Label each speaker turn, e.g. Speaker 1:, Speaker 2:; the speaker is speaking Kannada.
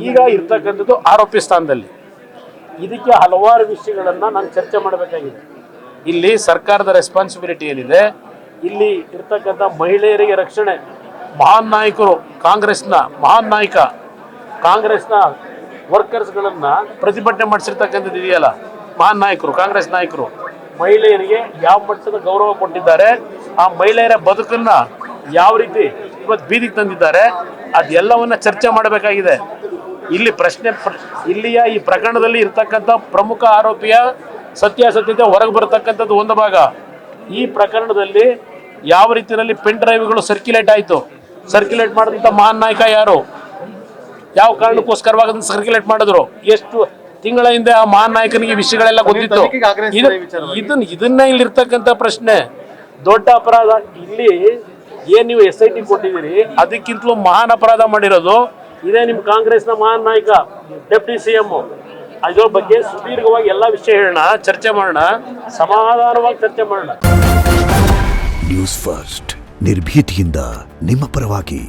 Speaker 1: ಈಗ ಇರ್ತಕ್ಕಂಥದ್ದು ಆರೋಪಿ ಸ್ಥಾನದಲ್ಲಿ. ಇದಕ್ಕೆ ಹಲವಾರು ವಿಷಯಗಳನ್ನು ನಾನು ಚರ್ಚೆ ಮಾಡಬೇಕಾಗಿದೆ. ಇಲ್ಲಿ ಸರ್ಕಾರದ ರೆಸ್ಪಾನ್ಸಿಬಿಲಿಟಿ ಏನಿದೆ, ಇಲ್ಲಿ ಇರ್ತಕ್ಕಂಥ ಮಹಿಳೆಯರಿಗೆ ರಕ್ಷಣೆ, ಮಹಾನ್ ನಾಯಕರು, ಕಾಂಗ್ರೆಸ್ನ ಮಹಾನ್ ನಾಯಕ, ಕಾಂಗ್ರೆಸ್ನ ವರ್ಕರ್ಸ್ಗಳನ್ನು ಪ್ರತಿಭಟನೆ ಮಾಡಿಸಿರ್ತಕ್ಕಂಥದ್ದು ಇದೆಯಲ್ಲ, ಮಹಾನ್ ನಾಯಕರು, ಕಾಂಗ್ರೆಸ್ ನಾಯಕರು ಮಹಿಳೆಯರಿಗೆ ಯಾವ ಮಟ್ಟದ ಗೌರವ ಕೊಟ್ಟಿದ್ದಾರೆ, ಆ ಮಹಿಳೆಯರ ಬದುಕನ್ನು ಯಾವ ರೀತಿ ಇವತ್ತು ಬೀದಿಗೆ ತಂದಿದ್ದಾರೆ, ಅದೆಲ್ಲವನ್ನ ಚರ್ಚೆ ಮಾಡಬೇಕಾಗಿದೆ. ಇಲ್ಲಿ ಇಲ್ಲಿಯ ಈ ಪ್ರಕರಣದಲ್ಲಿ ಇರ್ತಕ್ಕಂಥ ಪ್ರಮುಖ ಆರೋಪಿಯ ಸತ್ಯಾಸತ್ಯತೆ ಹೊರಗೆ ಬರತಕ್ಕಂಥದ್ದು ಒಂದು ಭಾಗ. ಈ ಪ್ರಕರಣದಲ್ಲಿ ಯಾವ ರೀತಿಯಲ್ಲಿ ಪೆನ್ ಡ್ರೈವ್ಗಳು ಸರ್ಕ್ಯುಲೇಟ್ ಆಯಿತು, ಸರ್ಕ್ಯುಲೇಟ್ ಮಾಡಿದಂಥ ಮಹಾನ್ ನಾಯಕ ಯಾರು, ಯಾವ ಕಾರಣಕ್ಕೋಸ್ಕರವಾಗಿ ಅದನ್ನು ಸರ್ಕ್ಯುಲೇಟ್ ಮಾಡಿದ್ರು, ಎಷ್ಟು ತಿಂಗಳ ಹಿಂದೆ ಆ ಮಹಾನ್ ನಾಯಕನಿಗೆ ವಿಷಯಗಳೆಲ್ಲ ಗೊತ್ತಿತ್ತು. ಇದನ್ನ ಇಲ್ಲಿರ್ತಕ್ಕಂಥ ಪ್ರಶ್ನೆ ದೊಡ್ಡ ಅಪರಾಧ. ಇಲ್ಲಿ ಏನು ನೀವು SIT ಕೊಟ್ಟಿದ್ದೀರಿ, ಅದಕ್ಕಿಂತಲೂ ಮಹಾನ್ ಅಪರಾಧ ಮಾಡಿರೋದು ಇದೇ ನಿಮ್ಮ ಕಾಂಗ್ರೆಸ್ನ ಮಹಾನ್ ನಾಯಕ ಡೆಪ್ಟಿ CM. ಅದ್ರ ಬಗ್ಗೆ ಸುದೀರ್ಘವಾಗಿ ಎಲ್ಲ ವಿಷಯ ಹೇಳೋಣ, ಚರ್ಚೆ ಮಾಡೋಣ, ಸಮಾಧಾನವಾಗಿ ಚರ್ಚೆ ಮಾಡೋಣ.
Speaker 2: ನ್ಯೂಸ್ ಫಸ್ಟ್ ನಿರ್ಭೀತಿಯಿಂದ ನಿಮ್ಮ ಪರವಾಗಿ.